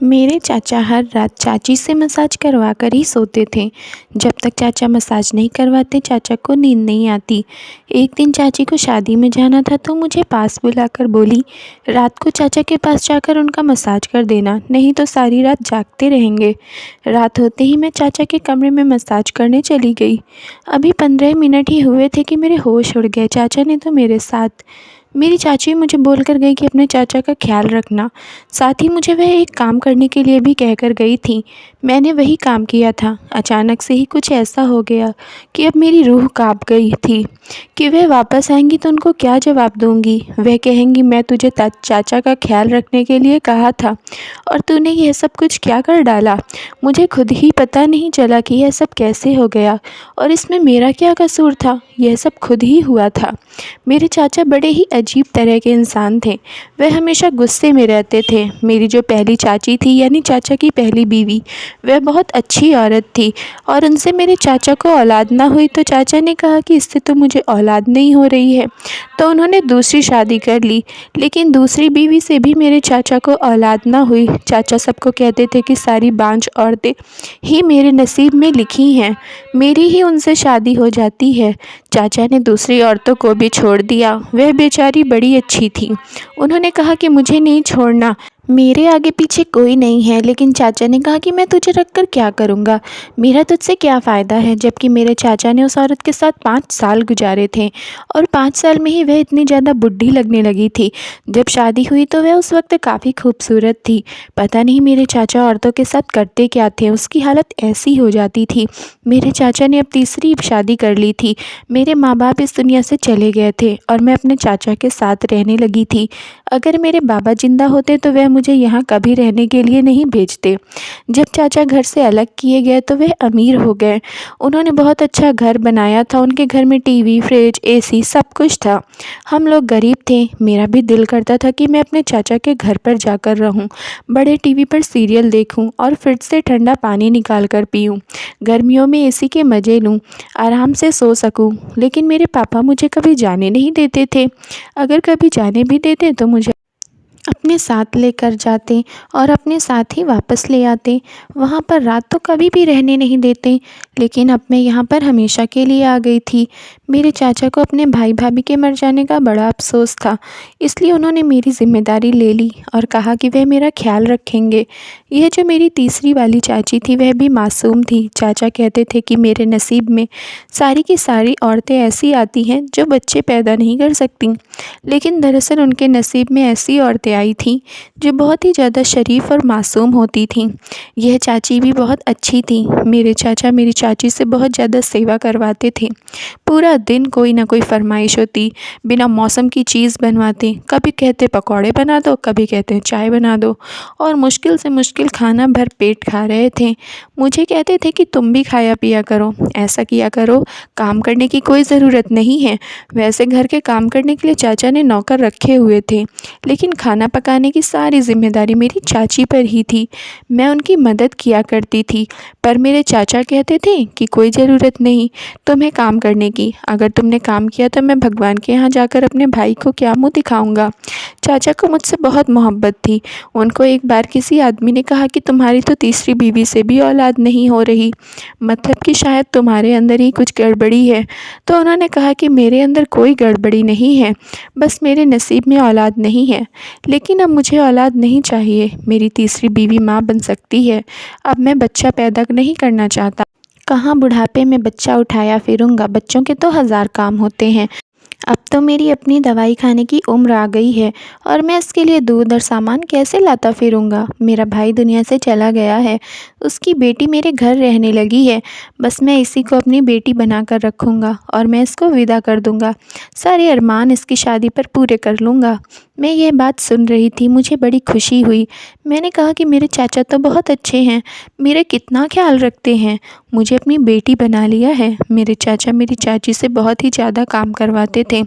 मेरे चाचा हर रात चाची से मसाज करवा कर ही सोते थे। जब तक चाचा मसाज नहीं करवाते चाचा को नींद नहीं आती। एक दिन चाची को शादी में जाना था तो मुझे पास बुलाकर बोली, रात को चाचा के पास जाकर उनका मसाज कर देना, नहीं तो सारी रात जागते रहेंगे। रात होते ही मैं चाचा के कमरे में मसाज करने चली गई। अभी 15 मिनट ही हुए थे कि मेरे होश उड़ गए। चाचा ने तो मेरे साथ मेरी चाची मुझे बोल कर गई कि अपने चाचा का ख्याल रखना। साथ ही मुझे वह एक काम करने के लिए भी कह कर गई थी। मैंने वही काम किया था। अचानक से ही कुछ ऐसा हो गया कि अब मेरी रूह काँप गई थी कि वह वापस आएंगी तो उनको क्या जवाब दूंगी। वह कहेंगी, मैं तुझे चाचा का ख्याल रखने के लिए कहा था और तूने यह सब कुछ क्या कर डाला। मुझे खुद ही पता नहीं चला कि यह सब कैसे हो गया और इसमें मेरा क्या कसूर था। यह सब खुद ही हुआ था। मेरे चाचा बड़े ही अजीब तरह के इंसान थे। वह हमेशा गुस्से में रहते थे। मेरी जो पहली चाची थी यानी चाचा की पहली बीवी, वह बहुत अच्छी औरत थी और उनसे मेरे चाचा को औलाद ना हुई तो चाचा ने कहा कि इससे तो मुझे औलाद नहीं हो रही है, तो उन्होंने दूसरी शादी कर ली। लेकिन दूसरी बीवी से भी मेरे चाचा को औलाद ना हुई। चाचा सबको कहते थे कि सारी बांझ औरतें ही मेरे नसीब में लिखी हैं, मेरी ही उनसे शादी हो जाती है। चाचा ने दूसरी औरतों को भी छोड़ दिया। वह बेचारी बड़ी अच्छी थी। उन्होंने कहा कि मुझे नहीं छोड़ना, मेरे आगे पीछे कोई नहीं है। लेकिन चाचा ने कहा कि मैं तुझे रखकर क्या करूँगा, मेरा तुझसे क्या फ़ायदा है। जबकि मेरे चाचा ने उस औरत के साथ 5 साल गुजारे थे और 5 साल में ही वह इतनी ज़्यादा बुढ़ी लगने लगी थी। जब शादी हुई तो वह उस वक्त काफ़ी खूबसूरत थी। पता नहीं मेरे चाचा औरतों के साथ करते क्या थे, उसकी हालत ऐसी हो जाती थी। मेरे चाचा ने अब तीसरी शादी कर ली थी। मेरे माँ बाप इस दुनिया से चले गए थे और मैं अपने चाचा के साथ रहने लगी थी। अगर मेरे बाबा जिंदा होते तो वह मुझे यहाँ कभी रहने के लिए नहीं भेजते। जब चाचा घर से अलग किए गए तो वह अमीर हो गए। उन्होंने बहुत अच्छा घर बनाया था। उनके घर में टीवी, फ्रिज, एसी सब कुछ था। हम लोग गरीब थे। मेरा भी दिल करता था कि मैं अपने चाचा के घर पर जाकर रहूं, बड़े टीवी पर सीरियल देखूं और फ्रिज से ठंडा पानी निकाल कर पीऊँ, गर्मियों में एसी के मज़े लूँ, आराम से सो सकूं। लेकिन मेरे पापा मुझे कभी जाने नहीं देते थे। अगर कभी जाने भी देते तो मुझे अपने साथ लेकर जाते और अपने साथ ही वापस ले आते। वहाँ पर रात तो कभी भी रहने नहीं देते। लेकिन अब मैं यहाँ पर हमेशा के लिए आ गई थी। मेरे चाचा को अपने भाई भाभी के मर जाने का बड़ा अफसोस था, इसलिए उन्होंने मेरी जिम्मेदारी ले ली और कहा कि वह मेरा ख्याल रखेंगे। यह जो मेरी तीसरी वाली चाची थी वह भी मासूम थी। चाचा कहते थे कि मेरे नसीब में सारी की सारी औरतें ऐसी आती हैं जो बच्चे पैदा नहीं कर सकती। लेकिन दरअसल उनके नसीब में ऐसी औरतें आई थीं जो बहुत ही ज़्यादा शरीफ और मासूम होती थीं। यह चाची भी बहुत अच्छी थी। मेरे चाचा मेरी चाची से बहुत ज़्यादा सेवा करवाते थे। पूरा दिन कोई ना कोई फरमाइश होती, बिना मौसम की चीज़ बनवाते। कभी कहते पकौड़े बना दो, कभी कहते चाय बना दो और मुश्किल से मुश्किल खाना भर पेट खा रहे थे। मुझे कहते थे कि तुम भी खाया पिया करो, ऐसा किया करो, काम करने की कोई ज़रूरत नहीं है। वैसे घर के काम करने के लिए चाचा ने नौकर रखे हुए थे, लेकिन खाना पकाने की सारी जिम्मेदारी मेरी चाची पर ही थी। मैं उनकी मदद किया करती थी, पर मेरे चाचा कहते थे कि कोई ज़रूरत नहीं तुम्हें काम करने की। अगर तुमने काम किया तो मैं भगवान के यहाँ जाकर अपने भाई को क्या मुँह दिखाऊंगा। चाचा को मुझसे बहुत मोहब्बत थी। उनको एक बार किसी आदमी ने कहा कि तुम्हारी तो तीसरी बीवी से भी औलाद नहीं हो रही, मतलब कि शायद तुम्हारे अंदर ही कुछ गड़बड़ी है। तो उन्होंने कहा कि मेरे अंदर कोई गड़बड़ी नहीं है, बस मेरे नसीब में औलाद नहीं है। लेकिन अब मुझे औलाद नहीं चाहिए। मेरी तीसरी बीवी माँ बन सकती है। अब मैं बच्चा पैदा नहीं करना चाहता। कहाँ बुढ़ापे में बच्चा उठाया फिरूँगा, बच्चों के तो 1000 काम होते हैं। अब तो मेरी अपनी दवाई खाने की उम्र आ गई है और मैं इसके लिए दूध और सामान कैसे लाता फिरूँगा। मेरा भाई दुनिया से चला गया है, उसकी बेटी मेरे घर रहने लगी है। बस मैं इसी को अपनी बेटी बनाकर रखूँगा और मैं इसको विदा कर दूँगा। सारे अरमान इसकी शादी पर पूरे कर लूँगा। मैं यह बात सुन रही थी, मुझे बड़ी खुशी हुई। मैंने कहा कि मेरे चाचा तो बहुत अच्छे हैं, मेरे कितना ख्याल रखते हैं, मुझे अपनी बेटी बना लिया है। मेरे चाचा मेरी चाची से बहुत ही ज़्यादा काम करवाते थे।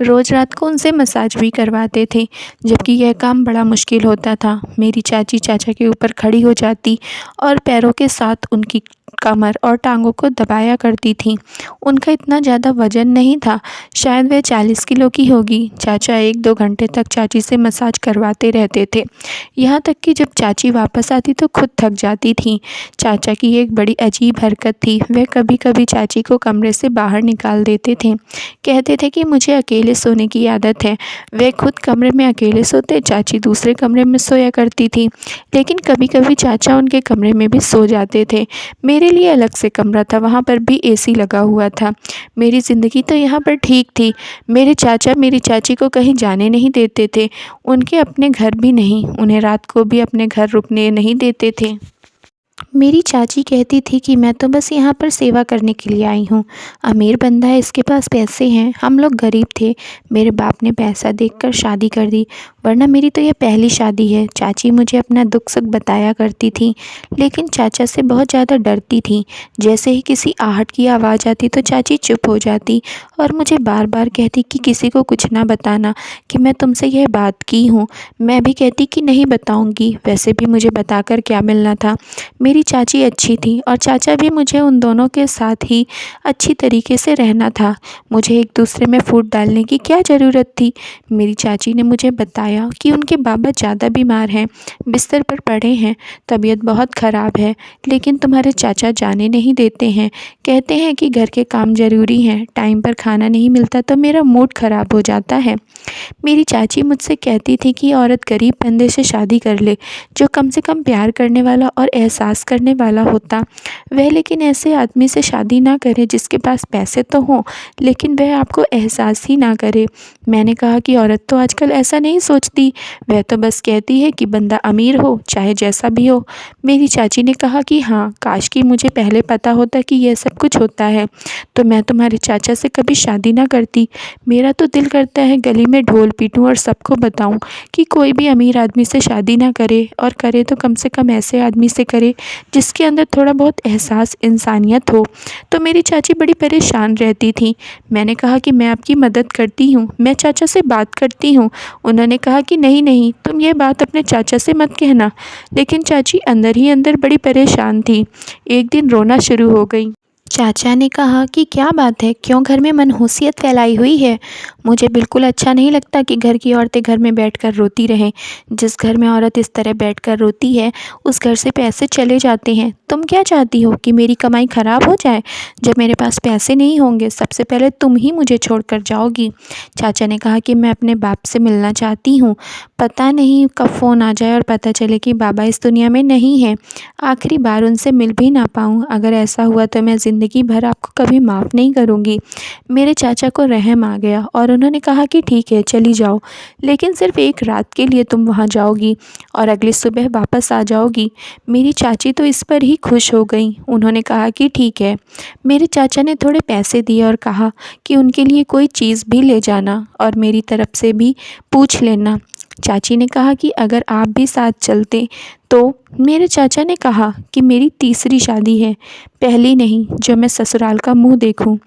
रोज़ रात को उनसे मसाज भी करवाते थे, जबकि यह काम बड़ा मुश्किल होता था। मेरी चाची चाचा के ऊपर खड़ी हो जाती और पैरों के साथ उनकी कमर और टांगों को दबाया करती थीं। उनका इतना ज़्यादा वज़न नहीं था, शायद वह 40 किलो की होगी। चाचा 1-2 घंटे तक चाची से मसाज करवाते रहते थे, यहाँ तक कि जब चाची वापस आती तो खुद थक जाती थीं। चाचा की एक बड़ी अजीब हरकत थी, वह कभी-कभी चाची को कमरे से बाहर निकाल देते थे। कहते थे कि मुझे अकेले सोने की आदत है। वे खुद कमरे में अकेले सोते, चाची दूसरे कमरे में सोया करती थी। लेकिन कभी-कभी चाचा उनके कमरे में भी सो जाते थे। मेरे लिए अलग से कमरा था, वहाँ पर भी एसी लगा हुआ था। मेरी ज़िंदगी तो यहाँ पर ठीक थी। मेरे चाचा मेरी चाची को कहीं जाने नहीं देते थे, उनके अपने घर भी नहीं, उन्हें रात को भी अपने घर रुकने नहीं देते थे। मेरी चाची कहती थी कि मैं तो बस यहाँ पर सेवा करने के लिए आई हूँ। अमीर बंदा है, इसके पास पैसे हैं, हम लोग गरीब थे। मेरे बाप ने पैसा देखकर शादी कर दी, वरना मेरी तो यह पहली शादी है। चाची मुझे अपना दुख सुख बताया करती थी, लेकिन चाचा से बहुत ज़्यादा डरती थी। जैसे ही किसी आहट की आवाज़ आती तो चाची चुप हो जाती और मुझे बार बार कहती कि किसी को कुछ ना बताना कि मैं तुमसे यह बात की हूँ। मैं भी कहती कि नहीं बताऊँगी, वैसे भी मुझे बताकर क्या मिलना था। मेरी चाची अच्छी थी और चाचा भी, मुझे उन दोनों के साथ ही अच्छी तरीके से रहना था। मुझे एक दूसरे में फूट डालने की क्या ज़रूरत थी। मेरी चाची ने मुझे बताया कि उनके बाबा ज़्यादा बीमार हैं, बिस्तर पर पड़े हैं, तबीयत बहुत ख़राब है, लेकिन तुम्हारे चाचा जाने नहीं देते हैं। कहते हैं कि घर के काम ज़रूरी हैं, टाइम पर खाना नहीं मिलता तो मेरा मूड ख़राब हो जाता है। मेरी चाची मुझसे कहती थी कि औरत गरीब बंदे से शादी कर ले, जो कम से कम प्यार करने वाला और एहसास करने वाला होता। वह लेकिन ऐसे आदमी से शादी ना करे जिसके पास पैसे तो हों, लेकिन वह आपको एहसास ही ना करे। मैंने कहा कि औरत तो आजकल ऐसा नहीं सोचती, वह तो बस कहती है कि बंदा अमीर हो, चाहे जैसा भी हो। मेरी चाची ने कहा कि हाँ, काश कि मुझे पहले पता होता कि यह सब कुछ होता है, तो मैं तुम्हारे चाचा से कभी शादी ना करती। मेरा तो दिल करता है गली में ढोल पीटूं और सबको बताऊं कि कोई भी अमीर आदमी से शादी ना करे, और करे तो कम से कम ऐसे आदमी से करे जिसके अंदर थोड़ा बहुत एहसास, इंसानियत हो। तो मेरी चाची बड़ी परेशान रहती थी। मैंने कहा कि मैं आपकी मदद करती हूँ, मैं चाचा से बात करती हूँ। उन्होंने कहा कि नहीं नहीं, तुम ये बात अपने चाचा से मत कहना। लेकिन चाची अंदर ही अंदर बड़ी परेशान थी। एक दिन रोना शुरू हो गई। चाचा ने कहा कि क्या बात है, क्यों घर में मनहूसियत फैलाई हुई है। मुझे बिल्कुल अच्छा नहीं लगता कि घर की औरतें घर में बैठकर रोती रहें। जिस घर में औरत इस तरह बैठकर रोती है, उस घर से पैसे चले जाते हैं। तुम क्या चाहती हो कि मेरी कमाई ख़राब हो जाए? जब मेरे पास पैसे नहीं होंगे, सबसे पहले तुम ही मुझे छोड़कर जाओगी। चाचा ने कहा कि मैं अपने बाप से मिलना चाहती हूँ। पता नहीं कब फ़ोन आ जाए और पता चले कि बाबा इस दुनिया में नहीं है, आखिरी बार उनसे मिल भी ना पाऊँ। अगर ऐसा हुआ तो मैं ज़िंदगी भर आपको कभी माफ़ नहीं करूँगी। मेरे चाचा को रहम आ गया और उन्होंने कहा कि ठीक है, चली जाओ, लेकिन सिर्फ़ एक रात के लिए तुम वहाँ जाओगी और अगली सुबह वापस आ जाओगी। मेरी चाची तो इस पर ही खुश हो गई। उन्होंने कहा कि ठीक है। मेरे चाचा ने थोड़े पैसे दिए और कहा कि उनके लिए कोई चीज़ भी ले जाना और मेरी तरफ़ से भी पूछ लेना। चाची ने कहा कि अगर आप भी साथ चलते तो। मेरे चाचा ने कहा कि मेरी तीसरी शादी है, पहली नहीं जो मैं ससुराल का मुंह देखूं।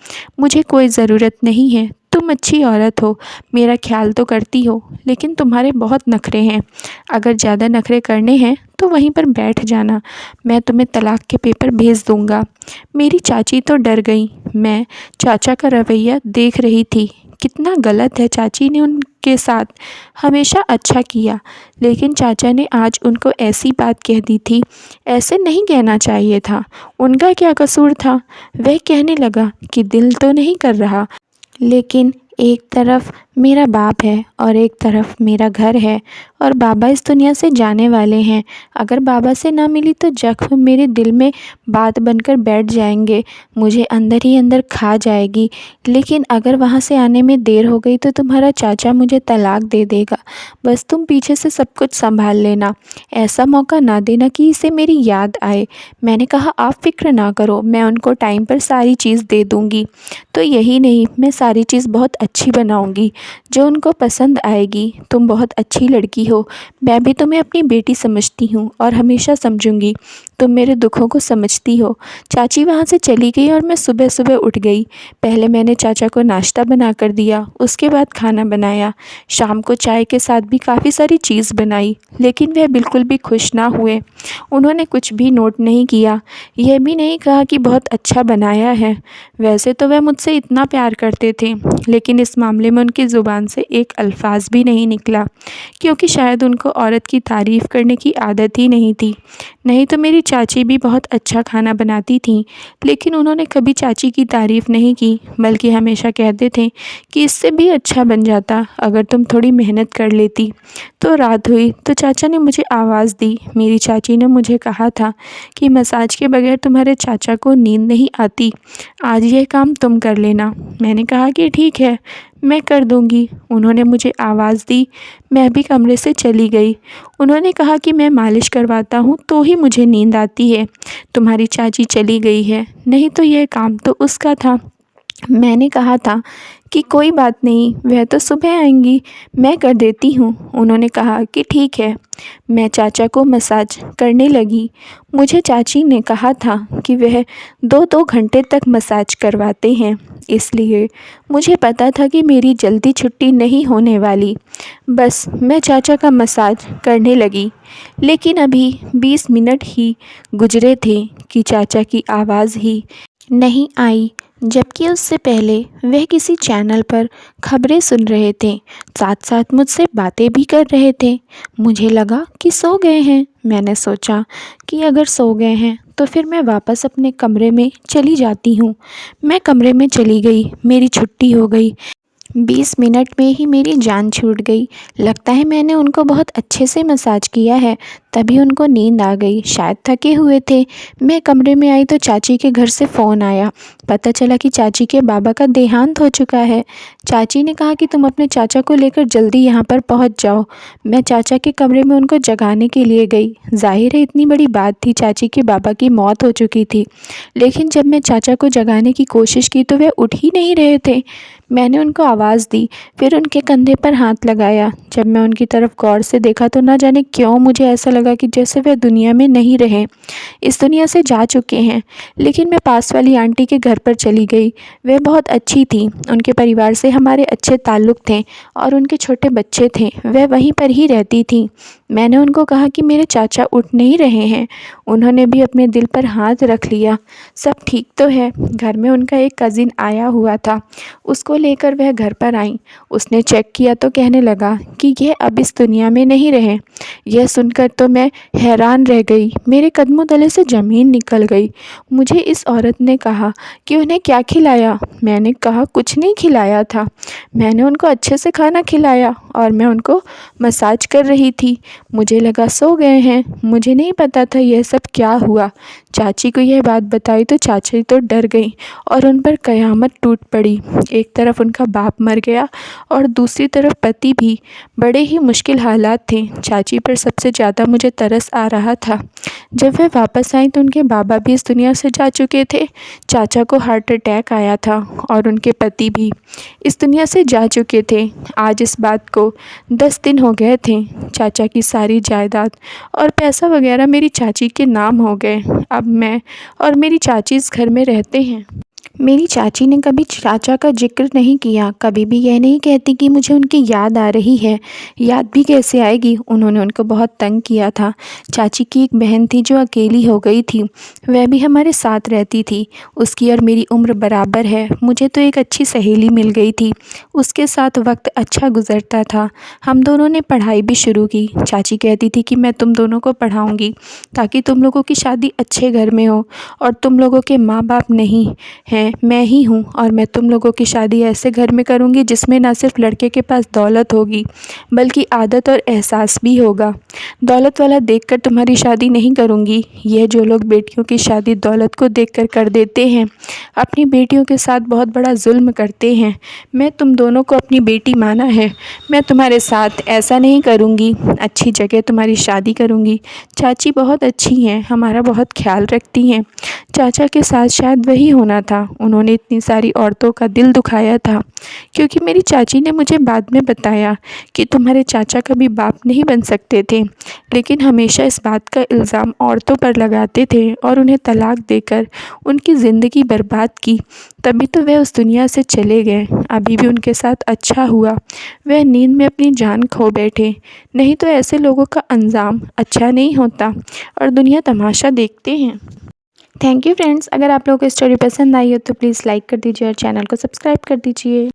मुझे कोई ज़रूरत नहीं है, तुम अच्छी औरत हो, मेरा ख्याल तो करती हो, लेकिन तुम्हारे बहुत नखरे हैं। अगर ज़्यादा नखरे करने हैं तो वहीं पर बैठ जाना, मैं तुम्हें तलाक के पेपर भेज दूँगा। मेरी चाची तो डर गई। मैं चाचा का रवैया देख रही थी, कितना गलत है। चाची ने उनके साथ हमेशा अच्छा किया, लेकिन चाचा ने आज उनको ऐसी बात कह दी थी। ऐसे नहीं कहना चाहिए था, उनका क्या कसूर था। वह कहने लगा कि दिल तो नहीं कर रहा, लेकिन एक तरफ मेरा बाप है और एक तरफ मेरा घर है, और बाबा इस दुनिया से जाने वाले हैं। अगर बाबा से ना मिली तो जख्म मेरे दिल में बात बनकर बैठ जाएंगे, मुझे अंदर ही अंदर खा जाएगी। लेकिन अगर वहाँ से आने में देर हो गई तो तुम्हारा चाचा मुझे तलाक दे देगा। बस तुम पीछे से सब कुछ संभाल लेना, ऐसा मौका ना देना कि इसे मेरी याद आए। मैंने कहा आप फ़िक्र ना करो, मैं उनको टाइम पर सारी चीज़ दे दूँगी। तो यही नहीं, मैं सारी चीज़ बहुत अच्छी बनाऊँगी जो उनको पसंद आएगी। तुम बहुत अच्छी लड़की हो, मैं भी तुम्हें अपनी बेटी समझती हूँ और हमेशा समझूंगी। तुम मेरे दुखों को समझती हो। चाची वहाँ से चली गई और मैं सुबह सुबह उठ गई। पहले मैंने चाचा को नाश्ता बना कर दिया, उसके बाद खाना बनाया। शाम को चाय के साथ भी काफ़ी सारी चीज़ बनाई, लेकिन वह बिल्कुल भी खुश ना हुए। उन्होंने कुछ भी नोट नहीं किया, यह भी नहीं कहा कि बहुत अच्छा बनाया है। वैसे तो वह मुझसे इतना प्यार करते थे, लेकिन इस मामले में उनकी ज़ुबान से एक अल्फाज भी नहीं निकला, क्योंकि शायद उनको औरत की तारीफ़ करने की आदत ही नहीं थी। नहीं तो मेरी चाची भी बहुत अच्छा खाना बनाती थीं, लेकिन उन्होंने कभी चाची की तारीफ़ नहीं की, बल्कि हमेशा कहते थे कि इससे भी अच्छा बन जाता अगर तुम थोड़ी मेहनत कर लेती। तो रात हुई तो चाचा ने मुझे आवाज़ दी। मेरी चाची ने मुझे कहा था कि मसाज के बगैर तुम्हारे चाचा को नींद नहीं आती, आज यह काम तुम कर लेना। मैंने कहा कि ठीक है, मैं कर दूंगी। उन्होंने मुझे आवाज़ दी, मैं भी कमरे से चली गई। उन्होंने कहा कि मैं मालिश करवाता हूँ तो ही मुझे नींद आती है। तुम्हारी चाची चली गई है, नहीं तो यह काम तो उसका था। मैंने कहा था कि कोई बात नहीं, वह तो सुबह आएंगी, मैं कर देती हूँ। उन्होंने कहा कि ठीक है। मैं चाचा को मसाज करने लगी। मुझे चाची ने कहा था कि वह 2-2 घंटे तक मसाज करवाते हैं, इसलिए मुझे पता था कि मेरी जल्दी छुट्टी नहीं होने वाली। बस मैं चाचा का मसाज करने लगी, लेकिन अभी 20 मिनट ही गुजरे थे कि चाचा की आवाज़ ही नहीं आई, जबकि उससे पहले वह किसी चैनल पर खबरें सुन रहे थे, साथ साथ मुझसे बातें भी कर रहे थे। मुझे लगा कि सो गए हैं। मैंने सोचा कि अगर सो गए हैं तो फिर मैं वापस अपने कमरे में चली जाती हूँ। मैं कमरे में चली गई, मेरी छुट्टी हो गई। 20 मिनट में ही मेरी जान छूट गई। लगता है मैंने उनको बहुत अच्छे से मसाज किया है, तभी उनको नींद आ गई, शायद थके हुए थे। मैं कमरे में आई तो चाची के घर से फ़ोन आया। पता चला कि चाची के बाबा का देहांत हो चुका है। चाची ने कहा कि तुम अपने चाचा को लेकर जल्दी यहाँ पर पहुँच जाओ। मैं चाचा के कमरे में उनको जगाने के लिए गई। जाहिर है इतनी बड़ी बात थी, चाची के बाबा की मौत हो चुकी थी, लेकिन जब मैं चाचा को जगाने की कोशिश की तो वे उठ ही नहीं रहे थे। मैंने उनको आवाज़ दी, फिर उनके कंधे पर हाथ लगाया। जब मैं उनकी तरफ गौर से देखा तो ना जाने क्यों मुझे ऐसा लगा कि जैसे वे दुनिया में नहीं रहे, इस दुनिया से जा चुके हैं। लेकिन मैं पास वाली आंटी के घर पर चली गई। वे बहुत अच्छी थी, उनके परिवार से हमारे अच्छे ताल्लुक़ थे और उनके छोटे बच्चे थे, वह वहीं पर ही रहती थी। मैंने उनको कहा कि मेरे चाचा उठ नहीं रहे हैं। उन्होंने भी अपने दिल पर हाथ रख लिया। सब ठीक तो है। घर में उनका एक कज़िन आया हुआ था, उसको लेकर वह घर पर आई। उसने चेक किया तो कहने लगा कि यह अब इस दुनिया में नहीं रहे। यह सुनकर तो मैं हैरान रह गई, मेरे कदमों तले से ज़मीन निकल गई। मुझे इस औरत ने कहा कि उन्हें क्या खिलाया। मैंने कहा कुछ नहीं खिलाया था, मैंने उनको अच्छे से खाना खिलाया और मैं उनको मसाज कर रही थी। मुझे लगा सो गए हैं, मुझे नहीं पता था यह सब क्या हुआ। चाची को यह बात बताई तो चाची तो डर गई और उन पर क़यामत टूट पड़ी। एक तरफ उनका बाप मर गया और दूसरी तरफ पति भी। बड़े ही मुश्किल हालात थे। चाची पर सबसे ज़्यादा मुझे तरस आ रहा था। जब वह वापस आई तो उनके बाबा भी इस दुनिया से जा चुके थे। चाचा को हार्ट अटैक आया था और उनके पति भी इस दुनिया से जा चुके थे। आज इस बात को 10 दिन हो गए थे। चाचा की सारी जायदाद और पैसा वगैरह मेरी चाची के नाम हो गए। अब मैं और मेरी चाची इस घर में रहते हैं। मेरी चाची ने कभी चाचा का जिक्र नहीं किया, कभी भी यह नहीं कहती कि मुझे उनकी याद आ रही है। याद भी कैसे आएगी, उन्होंने उनको बहुत तंग किया था। चाची की एक बहन थी जो अकेली हो गई थी, वह भी हमारे साथ रहती थी। उसकी और मेरी उम्र बराबर है। मुझे तो एक अच्छी सहेली मिल गई थी, उसके साथ वक्त अच्छा गुजरता था। हम दोनों ने पढ़ाई भी शुरू की। चाची कहती थी कि मैं तुम दोनों को पढ़ाऊँगी ताकि तुम लोगों की शादी अच्छे घर में हो, और तुम लोगों के माँ बाप नहीं हैं, मैं ही हूँ, और मैं तुम लोगों की शादी ऐसे घर में करूँगी जिसमें ना सिर्फ लड़के के पास दौलत होगी बल्कि आदत और एहसास भी होगा। दौलत वाला देखकर तुम्हारी शादी नहीं करूँगी। यह जो लोग बेटियों की शादी दौलत को देखकर कर देते हैं, अपनी बेटियों के साथ बहुत बड़ा जुल्म करते हैं। मैं तुम दोनों को अपनी बेटी माना है, मैं तुम्हारे साथ ऐसा नहीं करूँगी। अच्छी जगह तुम्हारी शादी करूँगी। चाची बहुत अच्छी हैं, हमारा बहुत ख्याल रखती हैं। चाचा के साथ शायद वही होना था, उन्होंने इतनी सारी औरतों का दिल दुखाया था, क्योंकि मेरी चाची ने मुझे बाद में बताया कि तुम्हारे चाचा कभी बाप नहीं बन सकते थे, लेकिन हमेशा इस बात का इल्ज़ाम औरतों पर लगाते थे और उन्हें तलाक देकर उनकी ज़िंदगी बर्बाद की। तभी तो वह उस दुनिया से चले गए। अभी भी उनके साथ अच्छा हुआ वह नींद में अपनी जान खो बैठे, नहीं तो ऐसे लोगों का अंजाम अच्छा नहीं होता और दुनिया तमाशा देखते हैं। Thank you friends. अगर आप लोगों को स्टोरी पसंद आई हो तो प्लीज़ लाइक कर दीजिए और चैनल को सब्सक्राइब कर दीजिए।